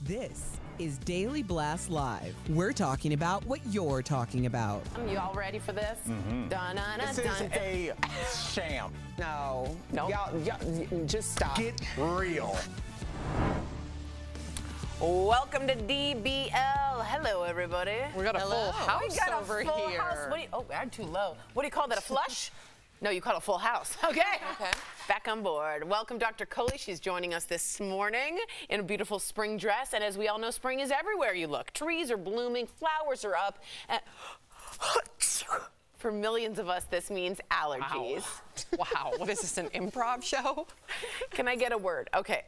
This is Daily Blast Live. We're talking about what you're talking about. You all ready for this? This is a sham. No. Y'all, just stop. Get real. Welcome to DBL. Hello, everybody. We got a full house We got over a full here. House. I'm too low. What do you call that, a flush? No, you call it a full house. Okay. Back on board. Welcome, Dr. Coley. She's joining us this morning in a beautiful spring dress. And as we all know, spring is everywhere you look. Trees are blooming, flowers are up. And for millions of us, this means allergies. Wow. What is this, an improv show? Can I get a word? Okay.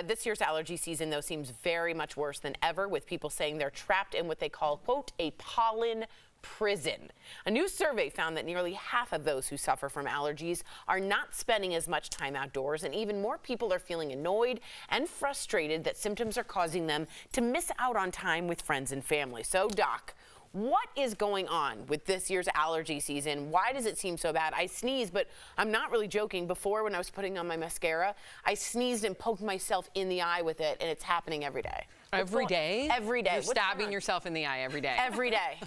This year's allergy season, though, seems very much worse than ever, with people saying they're trapped in what they call, quote, a pollen prison. A new survey found that nearly half of those who suffer from allergies are not spending as much time outdoors, and even more people are feeling annoyed and frustrated that symptoms are causing them to miss out on time with friends and family. So, Doc, what is going on with this year's allergy season? Why does it seem so bad? I sneeze, but I'm not really joking. Before, when I was putting on my mascara, I sneezed and poked myself in the eye with it, and it's happening every day. Every day? Every day. You're stabbing yourself in the eye every day. Every day.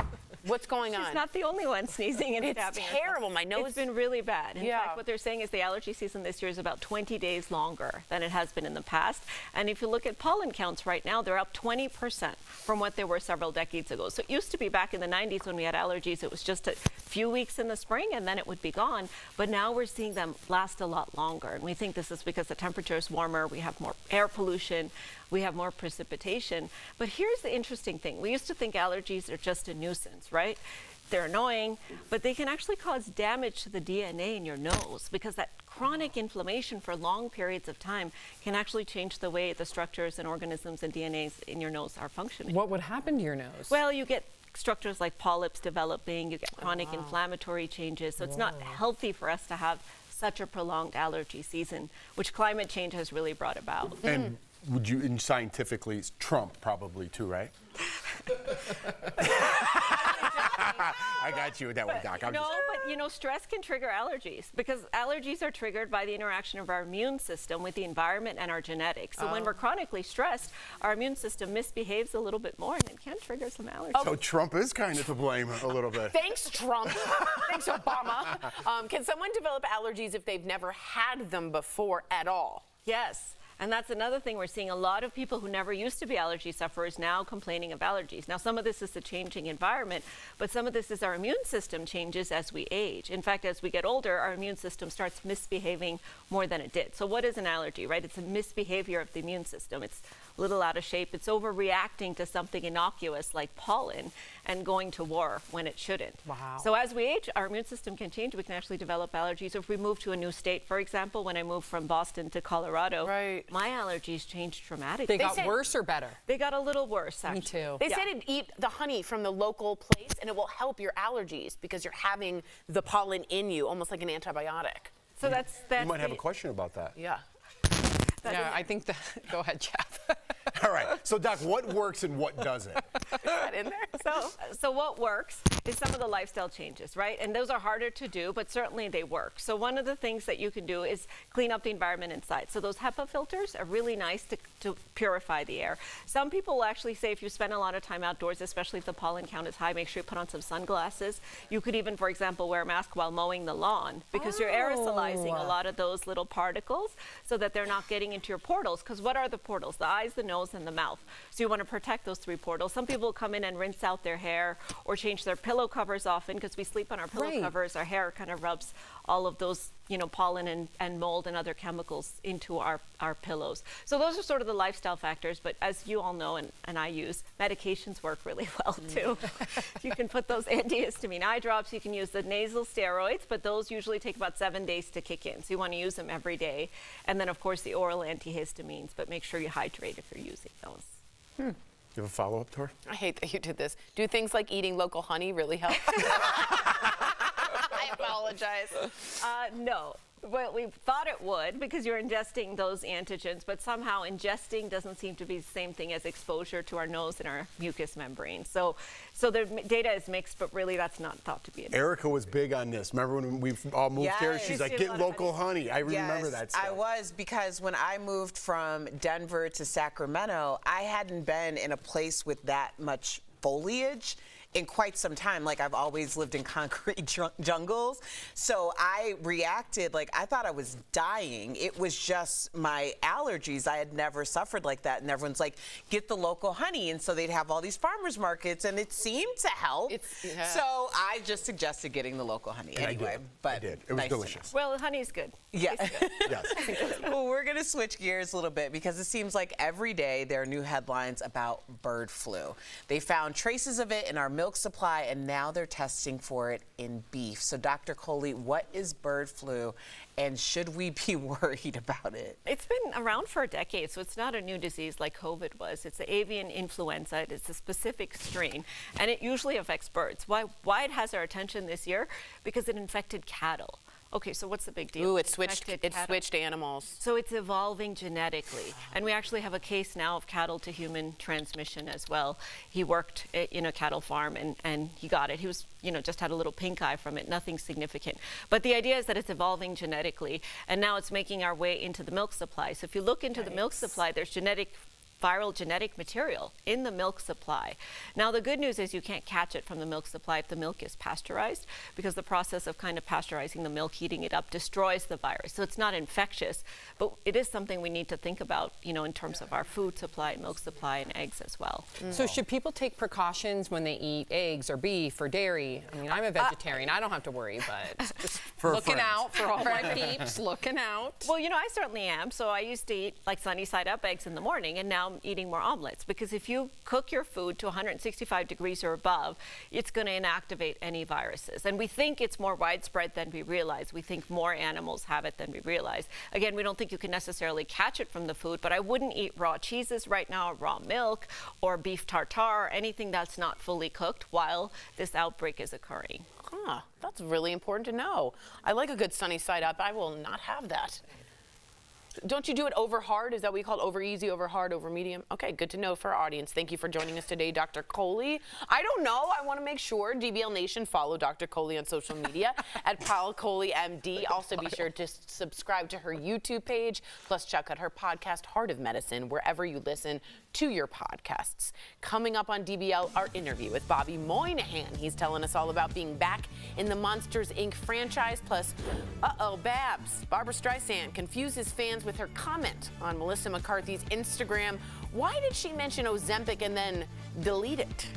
What's going on? She's not the only one sneezing and stabbing It's terrible. My nose. It's been really bad. In fact, what they're saying is the allergy season this year is about 20 days longer than it has been in the past. And if you look at pollen counts right now, they're up 20% from what they were several decades ago. So it used to be back in the 90s when we had allergies, it was just a few weeks in the spring and then it would be gone. But now we're seeing them last a lot longer. And we think this is because the temperature is warmer, we have more air pollution, we have more precipitation. But here's the interesting thing. We used to think allergies are just a nuisance, right? They're annoying, but they can actually cause damage to the DNA in your nose because that chronic inflammation for long periods of time can actually change the way the structures and organisms and DNAs in your nose are functioning. What would happen to your nose? Well, you get structures like polyps developing, you get chronic inflammatory changes, so it's not healthy for us to have such a prolonged allergy season, which climate change has really brought about. And would you, and scientifically, it's Trump probably too, right? I got you with that one, Doc. But you know, stress can trigger allergies because allergies are triggered by the interaction of our immune system with the environment and our genetics. So when we're chronically stressed, our immune system misbehaves a little bit more and it can trigger some allergies. So Trump is kind of to blame a little bit. Thanks, Trump. Thanks, Obama. Can someone develop allergies if they've never had them before at all? Yes. And that's another thing. We're seeing a lot of people who never used to be allergy sufferers now complaining of allergies. Now, some of this is the changing environment, but some of this is our immune system changes as we age. In fact, as we get older, our immune system starts misbehaving more than it did. So what is an allergy, right? It's a misbehavior of the immune system. It's a little out of shape. It's overreacting to something innocuous like pollen and going to war when it shouldn't. Wow. So as we age, our immune system can change. We can actually develop allergies. If we move to a new state, for example, when I moved from Boston to Colorado, my allergies changed dramatically. They got worse or better? They got a little worse, actually. Me too. They said eat the honey from the local place and it will help your allergies because you're having the pollen in you, almost like an antibiotic. So that's You might have a question about that. Yeah. Yeah, I think that. Go ahead, Jeff. All right. So, Doc, what works and what doesn't? Is that in there? So what works is some of the lifestyle changes, right? And those are harder to do, but certainly they work. So one of the things that you can do is clean up the environment inside. So those HEPA filters are really nice to purify the air. Some people will actually say if you spend a lot of time outdoors, especially if the pollen count is high, make sure you put on some sunglasses. You could even, for example, wear a mask while mowing the lawn because you're aerosolizing a lot of those little particles so that they're not getting into your portals. Because what are the portals? The eyes, the nose, and the mouth. So you want to protect those three portals. Some people come in and rinse out their hair or change their pillow covers often because we sleep on our pillow covers. Our hair kind of rubs all of those, you know, pollen and mold and other chemicals into our pillows. So those are sort of the lifestyle factors. But as you all know, and I use, medications work really well too. You can put those antihistamine eye drops. You can use the nasal steroids, but those usually take about 7 days to kick in. So you want to use them every day. And then, of course, the oral antihistamines, but make sure you hydrate if you're using those. You have a follow-up, Tor? I hate that you did this. Do things like eating local honey really help? I apologize. No. Well, we thought it would because you're ingesting those antigens, but somehow ingesting doesn't seem to be the same thing as exposure to our nose and our mucous membrane. So the data is mixed, but really that's not thought to be it. Erica was big on this. Remember when we all moved here? Yes. She's like, get local honey. I remember that stuff. I was, because when I moved from Denver to Sacramento, I hadn't been in a place with that much foliage in quite some time. Like, I've always lived in concrete jungles. So I reacted like I thought I was dying. It was just my allergies. I had never suffered like that. And everyone's like, get the local honey. And so they'd have all these farmers markets, and it seemed to help. So I just suggested getting the local honey anyway. I did. It was nice delicious. Well, honey's good. Yes. Yes. Well, we're going to switch gears a little bit because it seems like every day there are new headlines about bird flu. They found traces of it in our milk supply, and now they're testing for it in beef. So, Dr. Coley, what is bird flu, and should we be worried about it? It's been around for a decade, so it's not a new disease like COVID was. It's the avian influenza. It's a specific strain, and it usually affects birds. Why it has our attention this year? Because it infected cattle. Okay, so what's the big deal? Ooh, it switched animals. So it's evolving genetically. And we actually have a case now of cattle to human transmission as well. He worked in a cattle farm and he got it. He was, just had a little pink eye from it, nothing significant. But the idea is that it's evolving genetically, and now it's making our way into the milk supply. So if you look into the milk supply, there's viral genetic material in the milk supply. Now, the good news is you can't catch it from the milk supply if the milk is pasteurized, because the process of kind of pasteurizing the milk, heating it up, destroys the virus. So it's not infectious, but it is something we need to think about, in terms of our food supply, milk supply, and eggs as well. So should people take precautions when they eat eggs or beef or dairy? I mean, I'm a vegetarian. I don't have to worry, but just looking out for all my peeps, looking out. Well, I certainly am. So I used to eat like sunny side up eggs in the morning, and now I'm eating more omelets, because if you cook your food to 165 degrees or above, it's going to inactivate any viruses. And we think it's more widespread than we realize. We think more animals have it than we realize. Again, we don't think you can necessarily catch it from the food, but I wouldn't eat raw cheeses right now, or raw milk, or beef tartare, or anything that's not fully cooked while this outbreak is occurring. Huh, that's really important to know. I like a good sunny side up. I will not have that. Don't you do it over hard? Is that what you call it? Over easy, over hard, over medium? Okay, good to know for our audience. Thank you for joining us today, Dr. Coley. I don't know. I want to make sure DBL Nation follow Dr. Coley on social media at Paul Coley MD. Also, be sure to subscribe to her YouTube page. Plus, check out her podcast, Heart of Medicine, wherever you listen to your podcasts. Coming up on DBL, our interview with Bobby Moynihan. He's telling us all about being back in the Monsters, Inc. franchise. Plus, Babs. Barbra Streisand confuses fans with her comment on Melissa McCarthy's Instagram. Why did she mention Ozempic and then delete it?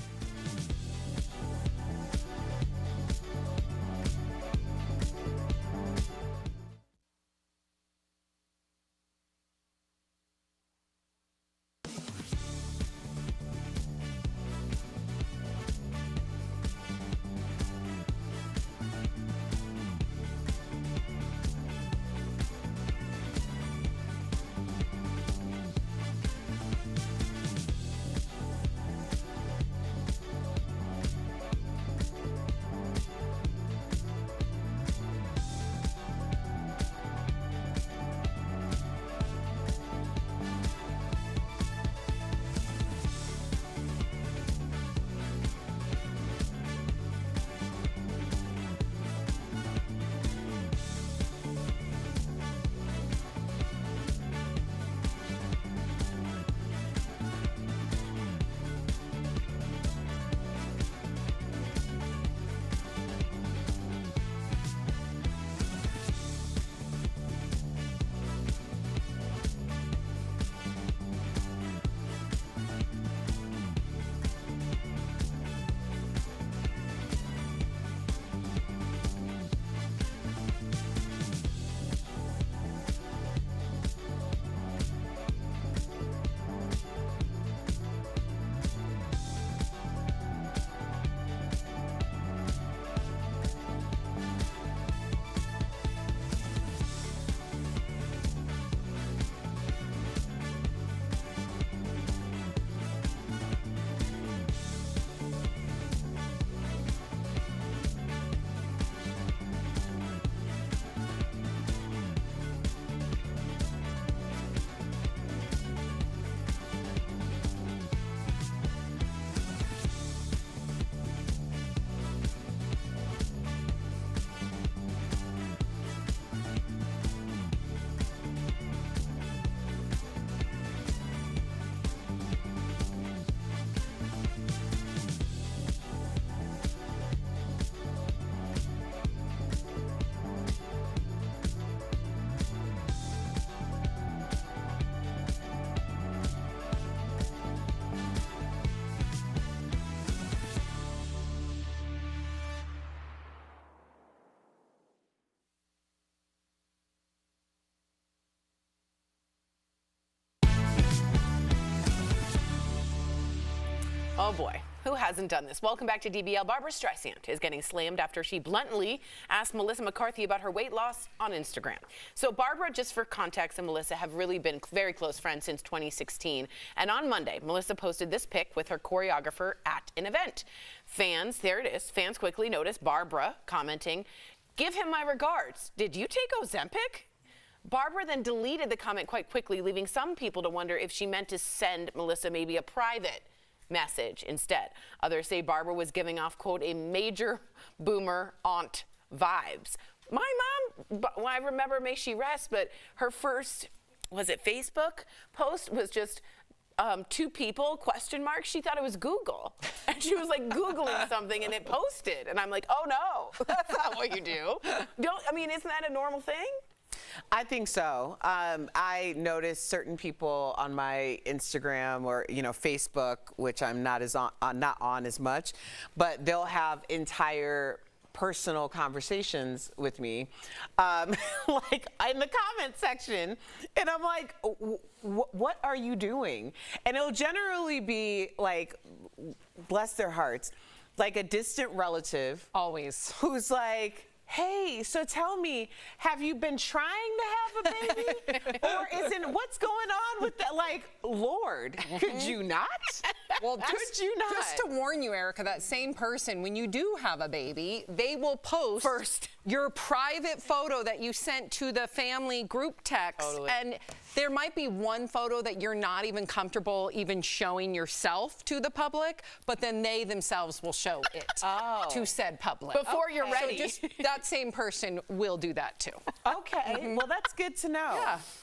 Oh boy, who hasn't done this? Welcome back to DBL. Barbara Streisand is getting slammed after she bluntly asked Melissa McCarthy about her weight loss on Instagram. So Barbara, just for context, and Melissa have really been very close friends since 2016. And on Monday, Melissa posted this pic with her choreographer at an event. Fans, there it is, fans quickly noticed Barbara commenting, "Give him my regards. Did you take Ozempic?" Barbara then deleted the comment quite quickly, leaving some people to wonder if she meant to send Melissa maybe a private message instead. Others say Barbara was giving off, quote, a major boomer aunt vibes. My mom, well, I remember, may she rest, but her first, was it Facebook post was just 2 people, question mark. She thought it was Google. And she was like Googling something and it posted. And I'm like, oh no, that's not what you do. Isn't that a normal thing? I think so. I noticed certain people on my Instagram or Facebook, which I'm not on as much, but they'll have entire personal conversations with me, like in the comment section, and I'm like, what are you doing? And it'll generally be like, bless their hearts, like a distant relative, Always. who's like, hey, so tell me, have you been trying to have a baby? Or what's going on with that? Like, Lord, could you not? Well, could you not? Just to warn you, Erica, that same person, when you do have a baby, they will post First. your private photo that you sent to the family group text. Totally. And there might be one photo that you're not even comfortable even showing yourself to the public, but then they themselves will show it to said public. Before you're ready. So just that same person will do that too. Okay, well, that's good to know.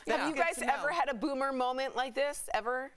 Yeah. Have you guys ever had a boomer moment like this, ever?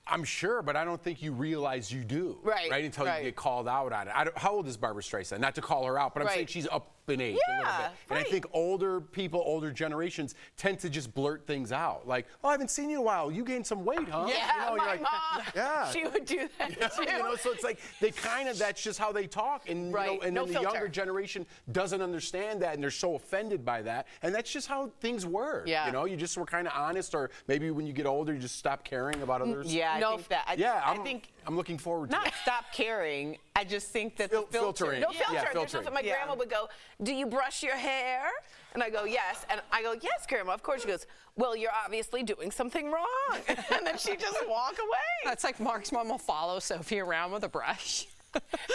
I'm sure, but I don't think you realize you do. Right, Until right. you get called out on it. How old is Barbara Streisand? Not to call her out, but I'm Right. saying she's up in age a little Yeah, bit. And I right. think older people, older generations tend to just blurt things out. Like, oh, I haven't seen you in a while. You gained some weight, huh? Yeah, you're my like, mom. Yeah. She would do that too. So it's like they that's just how they talk. And, Right, and no then the younger filter. generation doesn't understand that and they're so offended by that. And that's just how things were. Yeah. You just were kind of honest, or maybe when you get older, you just stop caring about others. Yeah, I No, think that. I think I'm looking forward to not it. stop caring. I just think that the filter. Filtering. No filter. Yeah, There's filtering. nothing. My Yeah. grandma would go, "Do you brush your hair?" And I go, "Yes." And I go, "Yes, Grandma, of course." She goes, "Well, you're obviously doing something wrong." And then she just walk away. That's like Mark's mom will follow Sophie around with a brush.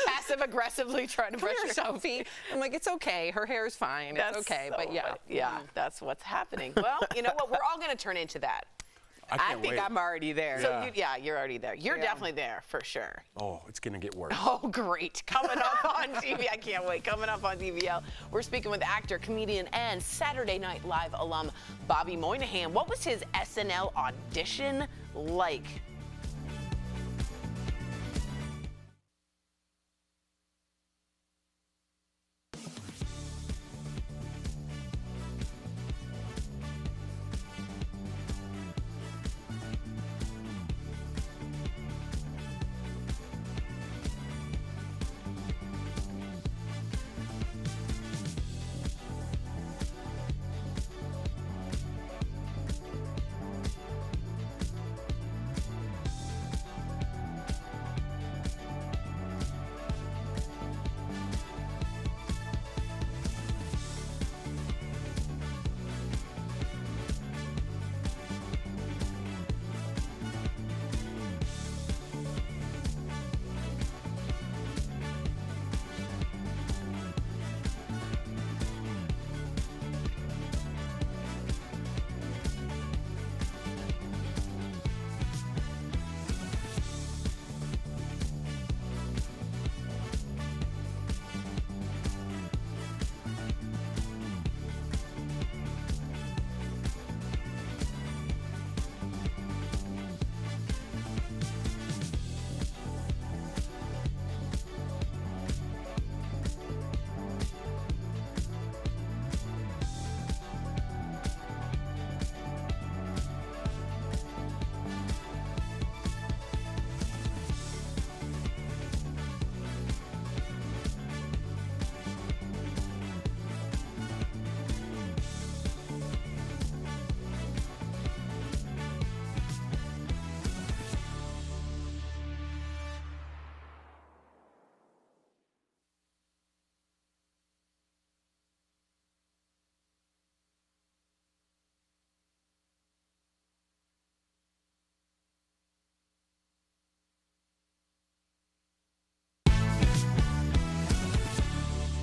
Passive aggressively trying to brush Poor your Sophie. I'm like, it's okay. Her hair's fine. That's It's okay. so But yeah. funny. Yeah, that's what's happening. Well, you know what? We're all going to turn into that. I can't think wait. I'm already there. So you're already there. You're Yeah. definitely there for sure. Oh, it's going to get worse. Oh, great. Coming up on TV. I can't wait. Coming up on DBL, we're speaking with actor, comedian, and Saturday Night Live alum Bobby Moynihan. What was his SNL audition like?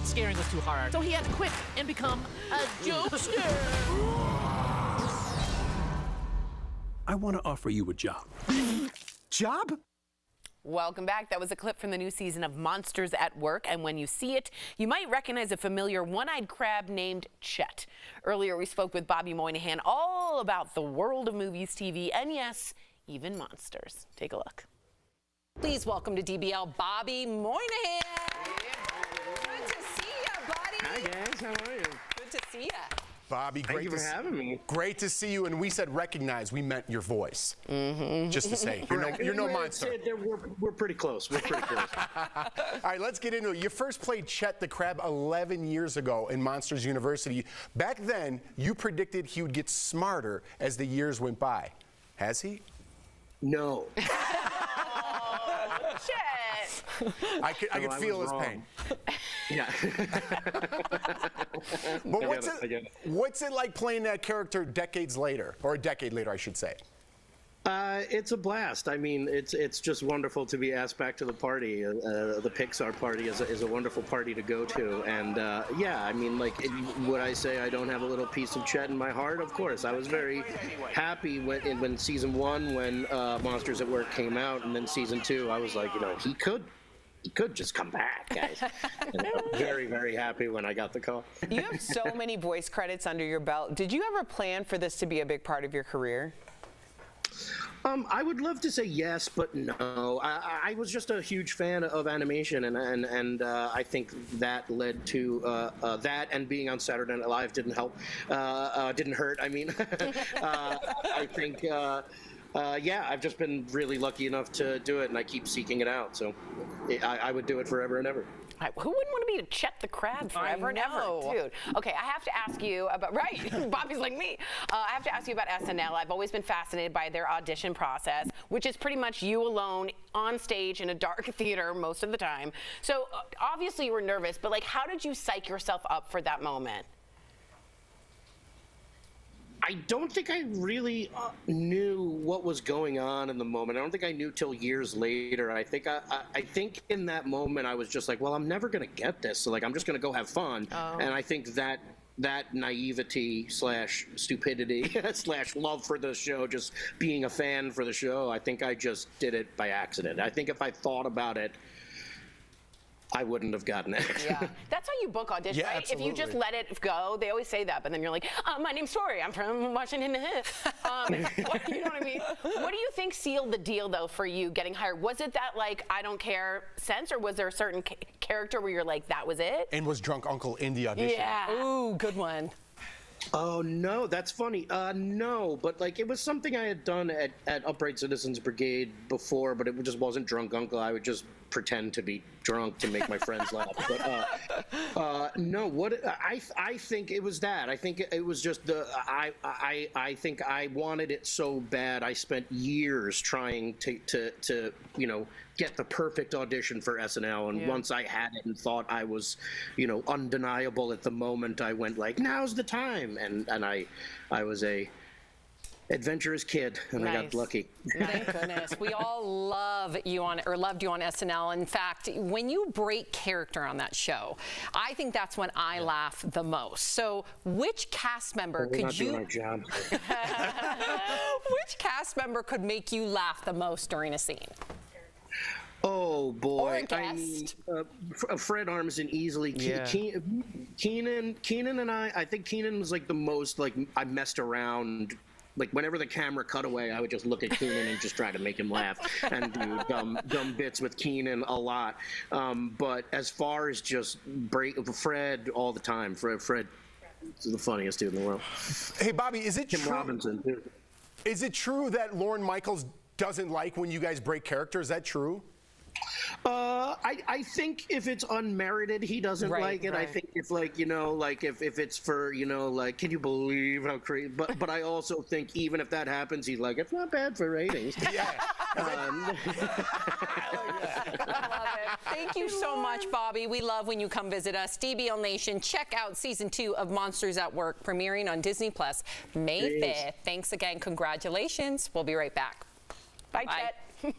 scaring us too hard, so he had to quit and become a jokester. I want to offer you a job. Job? Welcome back. That was a clip from the new season of Monsters at Work, and when you see it, you might recognize a familiar one-eyed crab named Chet. Earlier, we spoke with Bobby Moynihan all about the world of movies, TV, and yes, even monsters. Take a look. Please welcome to DBL, Bobby Moynihan. Good to see you, buddy. Hi, guys. How are you? Good to see you. Bobby, Thank you for having me. Great to see you. And we said recognize. We meant your voice. Just to say, you're no monster. We're pretty close. We're pretty close. All right, let's get into it. You first played Chet the Crab 11 years ago in Monsters University. Back then, you predicted he would get smarter as the years went by. Has he? No. Chet! I could feel his pain. Yeah. But what's it like playing that character decades later, or a decade later, I should say? It's a blast. I mean, it's just wonderful to be asked back to the party. The Pixar party is a wonderful party to go to. And yeah, I mean, like, would I say I don't have a little piece of Chet in my heart? Of course. I was very happy when season 1, when Monsters at Work came out, and then season 2, I was like, you know, he could just come back, guys. And I was very, very happy when I got the call. You have so many voice credits under your belt. Did you ever plan for this to be a big part of your career? I would love to say yes, but no. I was just a huge fan of animation, and I think that led to that, and being on Saturday Night Live didn't help. Didn't hurt. I mean, I think. Yeah, I've just been really lucky enough to do it, and I keep seeking it out. So I would do it forever and ever. Who wouldn't want to be a Chet the Crab forever and ever, dude? Okay, I have to ask you about, right, Bobby's like me. I have to ask you about SNL. I've always been fascinated by their audition process, which is pretty much you alone on stage in a dark theater most of the time. So obviously you were nervous, but like, how did you psych yourself up for that moment? I don't think I really knew what was going on in the moment. I don't think I knew till years later. I think I think in that moment I was just like, well, I'm never gonna get this, so like I'm just gonna go have fun. And I think that naivety / stupidity / love for the show, just being a fan for the show, I think I just did it by accident. I think if I thought about it, I wouldn't have gotten it. Yeah, that's how you book auditions, right? Absolutely. If you just let it go, they always say that, but then you're like, my name's Tori, I'm from Washington. You know what I mean? What do you think sealed the deal, though, for you getting hired? Was it that, like, I don't care sense, or was there a certain character where you're like, that was it? And was Drunk Uncle in the audition? Yeah. Ooh, good one. Oh, no, that's funny. No, but like it was something I had done at Upright Citizens Brigade before, but it just wasn't Drunk Uncle. I would just pretend to be drunk to make my friends laugh. But no, what I think it was that. I think it was just I think I wanted it so bad. I spent years trying to you know, get the perfect audition for SNL, and once I had it and thought I was, you know, undeniable at the moment, I went like, now's the time, and I was a adventurous kid, and I got lucky. Thank goodness. We all loved you on SNL. In fact, when you break character on that show, I think that's when I laugh the most. So which cast member could you... We're not doing our jobs. Which cast member could make you laugh the most during a scene? Oh boy! Or a guest. I mean, Fred Armisen easily. Keenan and I think Keenan was like the most like I messed around. Like whenever the camera cut away, I would just look at Keenan and just try to make him laugh and do dumb bits with Keenan a lot. But as far as just Fred all the time, Fred is the funniest dude in the world. Hey Bobby, is it Kim true? Robinson too. Is it true that Lorne Michaels doesn't like when you guys break character? Is that true? I think if it's unmerited, he doesn't like it. Right. I think if like, you know, like if it's for, you know, like, can you believe how crazy, but I also think even if that happens, he's like, it's not bad for ratings. Yeah. I love it. Thank you so much, Bobby. We love when you come visit us. DBL Nation, check out season 2 of Monsters at Work, premiering on Disney Plus May 5th. Thanks again. Congratulations. We'll be right back. Bye. Chet.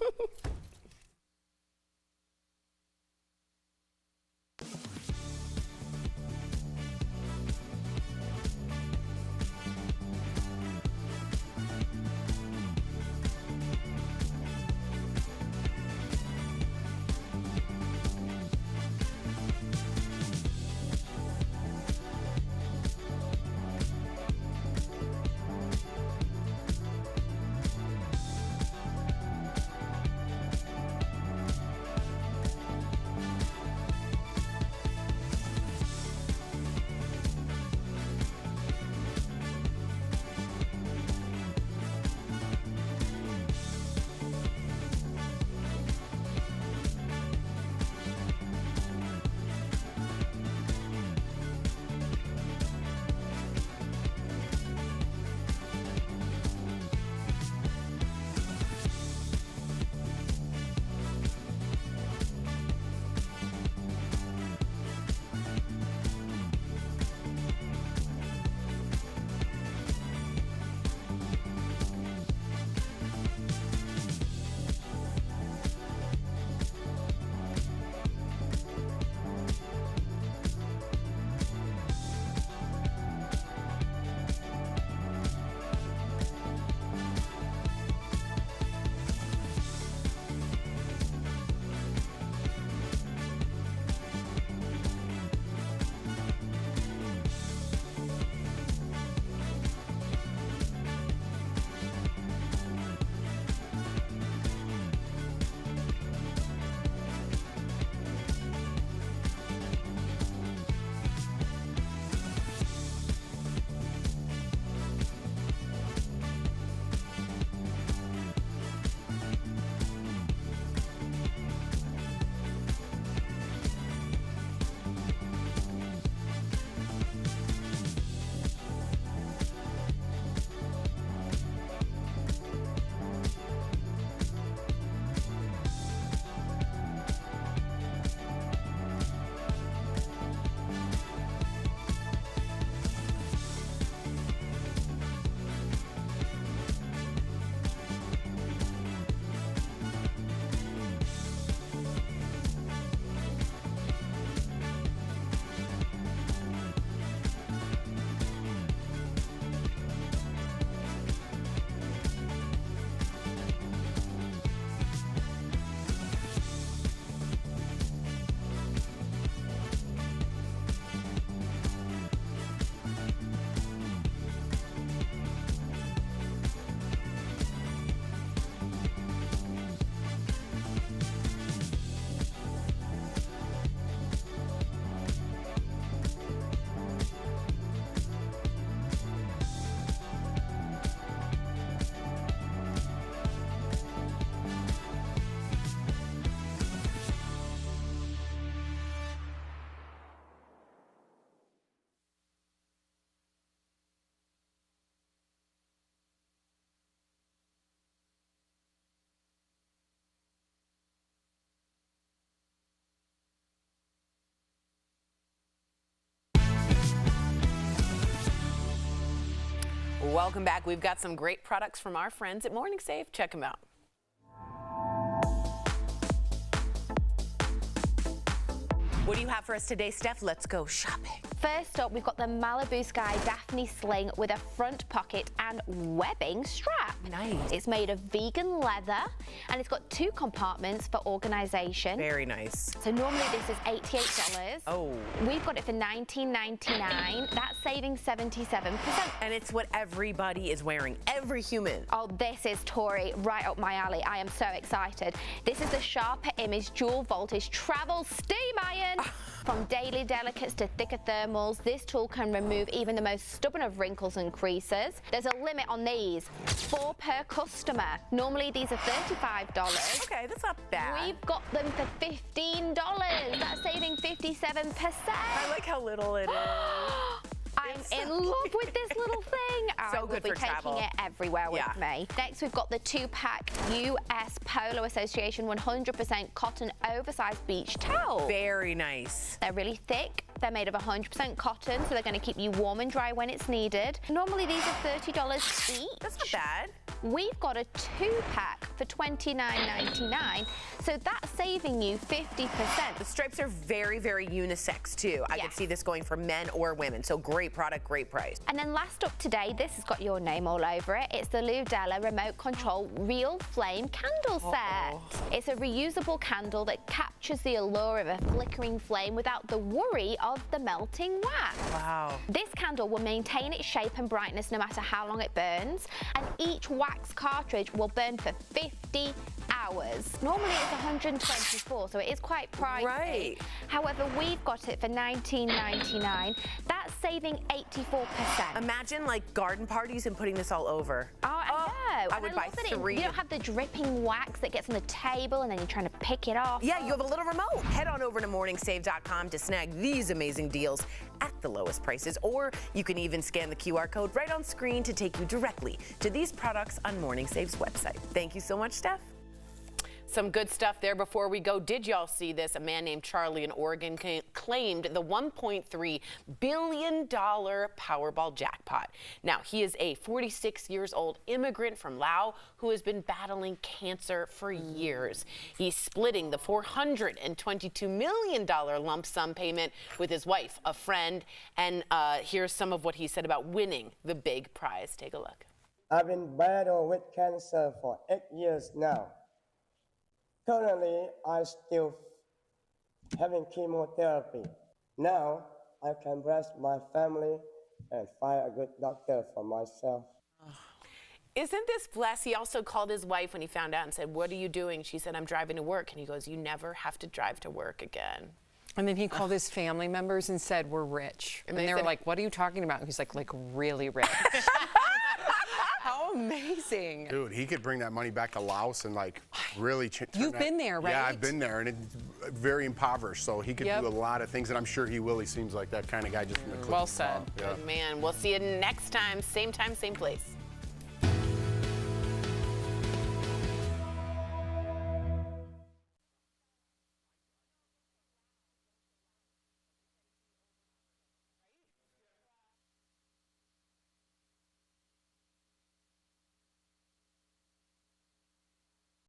Welcome back. We've got some great products from our friends at Morning Save. Check them out. What do you have for us today, Steph? Let's go shopping. First up, we've got the Malibu Sky Daphne Sling with a front pocket and webbing strap. Nice. It's made of vegan leather and it's got 2 compartments for organization. Very nice. So normally this is $88. Oh. We've got it for $19.99. That's saving 77%. And it's what everybody is wearing. Every human. Oh, this is, Tori, right up my alley. I am so excited. This is the Sharper Image Dual Voltage Travel Steam Iron. From daily delicates to thicker thermals, this tool can remove even the most stubborn of wrinkles and creases. There's a limit on these, 4 per customer. Normally these are $35. Okay, that's not bad. We've got them for $15. That's saving 57%. I like how little it is. I'm in love with this little thing. I will good be for taking travel. it everywhere with me. Next, we've got the 2-pack US Polo Association 100% cotton oversized beach towel. Very nice. They're really thick. They're made of 100% cotton, so they're going to keep you warm and dry when it's needed. Normally, these are $30 each. That's not bad. We've got a 2-pack for $29.99, so that's saving you 50%. The stripes are very, very unisex, too. I could see this going for men or women, so great product, great price. And then last up today, this has got your name all over it. It's the Ludella Remote Control Real Flame Candle Set. It's a reusable candle that captures the allure of a flickering flame without the worry of the melting wax. Wow. This candle will maintain its shape and brightness no matter how long it burns, and each wax cartridge will burn for 50 hours. Normally it's $124, so it is quite pricey. Right. However, we've got it for $19.99. That's saving 84%. Imagine like garden parties and putting this all over. Oh, I know. I And would buy love that 3. You don't have the dripping wax that gets on the table and then you're trying to pick it off. Yeah, you have a little remote. Head on over to morningsave.com to snag these amazing deals at the lowest prices, or you can even scan the QR code right on screen to take you directly to these products on Morning Save's website. Thank you so much, Steph. Some good stuff there before we go. Did y'all see this? A man named Charlie in Oregon claimed the $1.3 billion Powerball jackpot. Now, he is a 46-year-old immigrant from Laos who has been battling cancer for years. He's splitting the $422 million lump sum payment with his wife, a friend, and here's some of what he said about winning the big prize. Take a look. I've been battling with cancer for 8 years now. Currently, I'm still having chemotherapy. Now, I can bless my family and find a good doctor for myself. Isn't this blessed? He also called his wife when he found out and said, "What are you doing?" She said, "I'm driving to work." And he goes, "You never have to drive to work again." And then he called his family members and said, "We're rich." And they were like, "What are you talking about?" And he's like really rich. How amazing. Dude, he could bring that money back to Laos and like really You've been there, right? Yeah, I've been there, and it's very impoverished, so he could do a lot of things, and I'm sure he will. He seems like that kind of guy just from the clip. Well said. Yeah. Good man. We'll see you next time, same place.